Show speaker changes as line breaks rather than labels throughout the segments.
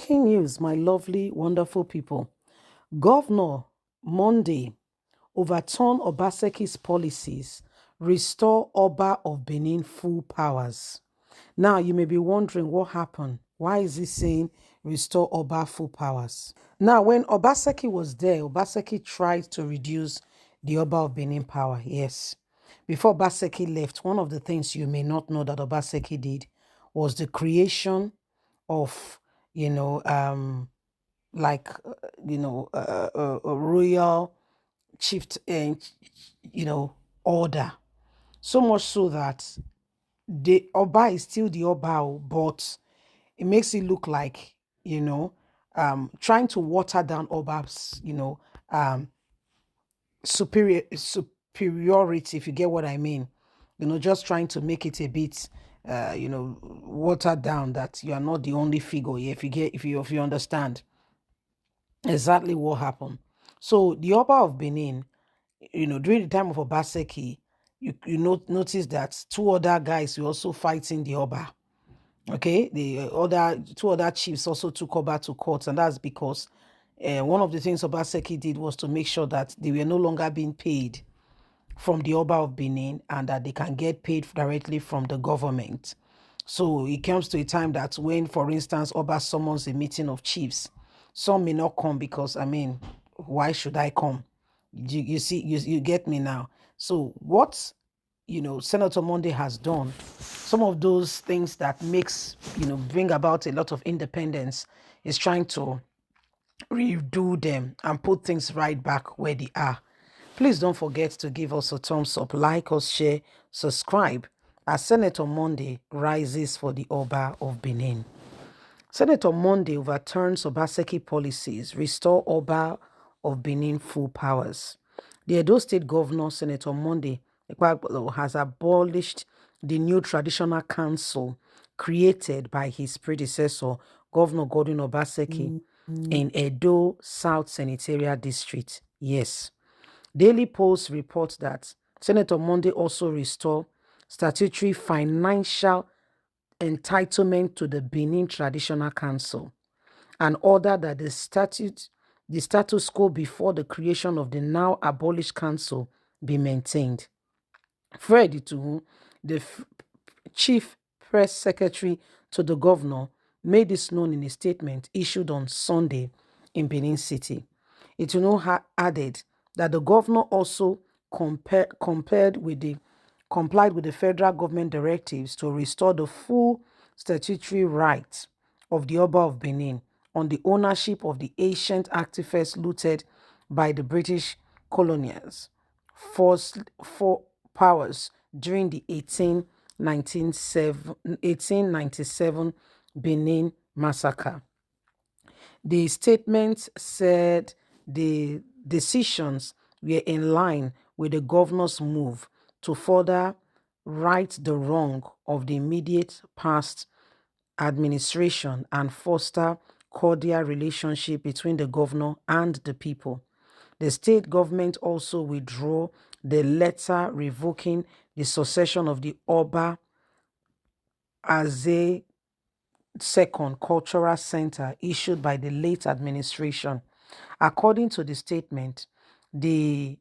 Breaking news, my lovely, wonderful people. Governor Monday overturn Obaseki's policies, restore Oba of Benin full powers. Now, you may be wondering what happened. Why is he saying restore Oba full powers? Now, when Obaseki was there, Obaseki tried to reduce the Oba of Benin power. Yes. Before Obaseki left, one of the things you may not know that Obaseki did was the creation of, you know, like, a royal chief, order. So much so that the Oba is still the Oba, but it makes it look like, trying to water down Oba's, superiority, if you get what I mean. Just trying to make it a bit, watered down, that you are not the only figure here, if you understand exactly what happened. So the Oba of Benin, during the time of Obaseki, you notice that two other guys were also fighting the Oba. Okay, the other two other chiefs also took Oba to court, and that's because one of the things Obaseki did was to make sure that they were no longer being paid from the Oba of Benin, and that they can get paid directly from the government. So it comes to a time that when, for instance, Oba summons a meeting of chiefs, some may not come because, why should I come? You see, you get me now. So what, Senator Monday has done, some of those things that bring about a lot of independence, is trying to redo them and put things right back where they are. Please don't forget to give us a thumbs up, like us, share, subscribe, as Senator Monday rises for the Oba of Benin. Senator Monday overturns Obaseki policies, restore Oba of Benin full powers. The Edo State Governor, Senator Monday, has abolished the new traditional council created by his predecessor, Governor Godwin Obaseki, in Edo South Senatorial District. Yes. Daily Post reports that Senator Monday also restored statutory financial entitlement to the Benin Traditional Council, and ordered that the status quo before the creation of the now abolished council be maintained. Fred Ituhu, the chief press secretary to the governor, made this known in a statement issued on Sunday in Benin City. Ituhu added that the governor also complied with the federal government directives to restore the full statutory rights of the Oba of Benin on the ownership of the ancient artifacts looted by the British colonials for powers during the 1897 Benin massacre. The statement said the decisions were in line with the governor's move to further right the wrong of the immediate past administration and foster cordial relationship between the governor and the people. The state government also withdrew the letter revoking the succession of the Oba as a second cultural center issued by the late administration. According to the statement, the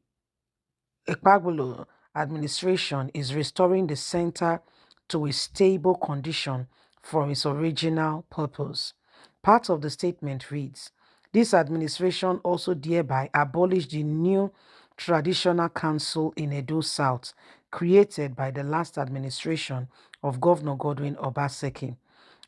Ekpagbolo administration is restoring the center to a stable condition for its original purpose. Part of the statement reads, "This administration also thereby abolished the new traditional council in Edo South created by the last administration of Governor Godwin Obaseki.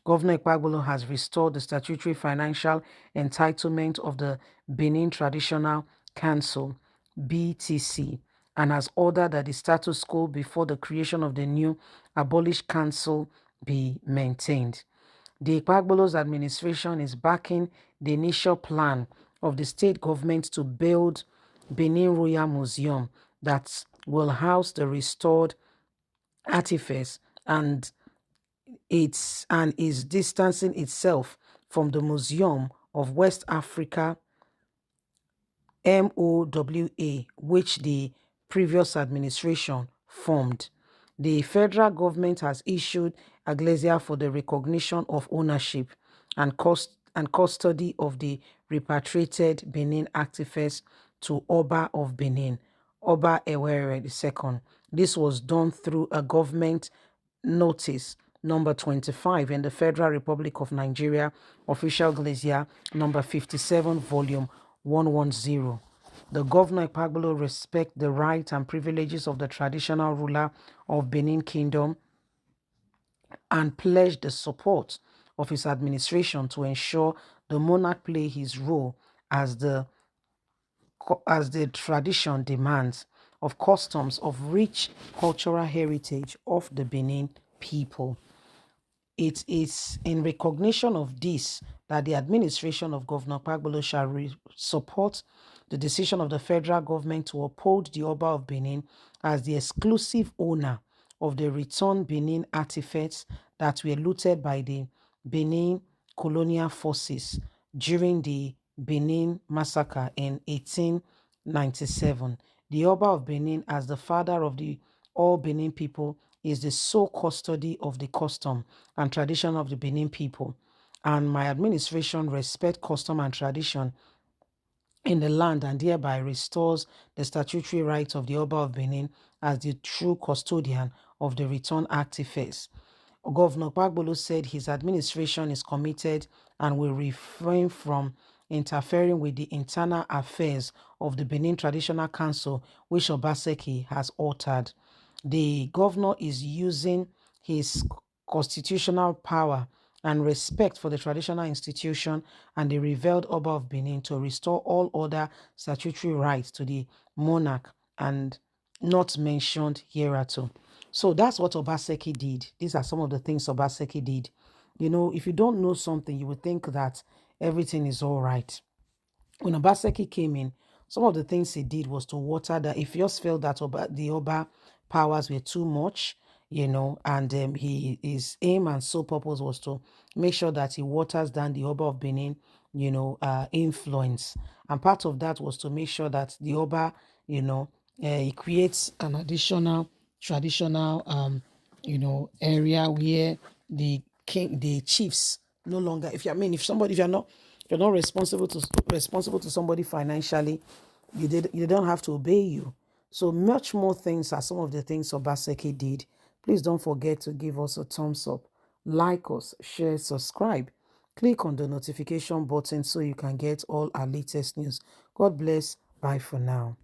Governor Ekpagbolo has restored the statutory financial entitlement of the Benin Traditional Council, BTC, and has ordered that the status quo before the creation of the new abolished council be maintained. The Ekpagbolo's administration is backing the initial plan of the state government to build Benin Royal Museum that will house the restored artifacts and is distancing itself from the Museum of West Africa, MOWA, which the previous administration formed. The federal government has issued a glacier for the recognition of ownership and and custody of the repatriated Benin artifacts to Oba of Benin, Oba Ewere II. This was done through a government notice number 25 in the Federal Republic of Nigeria, official glacier number 57, volume 110. The governor Ipagbolo respect the rights and privileges of the traditional ruler of Benin Kingdom and pledged the support of his administration to ensure the monarch play his role as the tradition demands of customs of rich cultural heritage of the Benin people. It is in recognition of this that the administration of Governor Pagbolo shall support the decision of the federal government to uphold the Oba of Benin as the exclusive owner of the returned Benin artifacts that were looted by the Benin colonial forces during the Benin massacre in 1897. The Oba of Benin, as the father of the all Benin people, is the sole custody of the custom and tradition of the Benin people. And my administration respect custom and tradition in the land and thereby restores the statutory rights of the Oba of Benin as the true custodian of the return artifacts. Governor Pagbolo said his administration is committed and will refrain from interfering with the internal affairs of the Benin Traditional Council, which Obaseki has altered. The governor is using his constitutional power and respect for the traditional institution and the revered Oba of Benin to restore all other statutory rights to the monarch and not mentioned hereto. So that's what Obaseki did. These are some of the things Obaseki did. You know, if you don't know something, you would think that everything is all right. When Obaseki came in, some of the things he did was to water that. If you just felt that the Oba powers were too much, you know, and his aim and sole purpose was to make sure that he waters down the Oba of Benin, you know, influence. And part of that was to make sure that the Oba, you know, he creates an additional traditional, you know, area where the chiefs no longer. If you, I mean, if you're not responsible to somebody financially, you don't have to obey you. So much more things are some of the things Obaseki did. Please don't forget to give us a thumbs up, like us, share, subscribe. Click on the notification button so you can get all our latest news. God bless. Bye for now.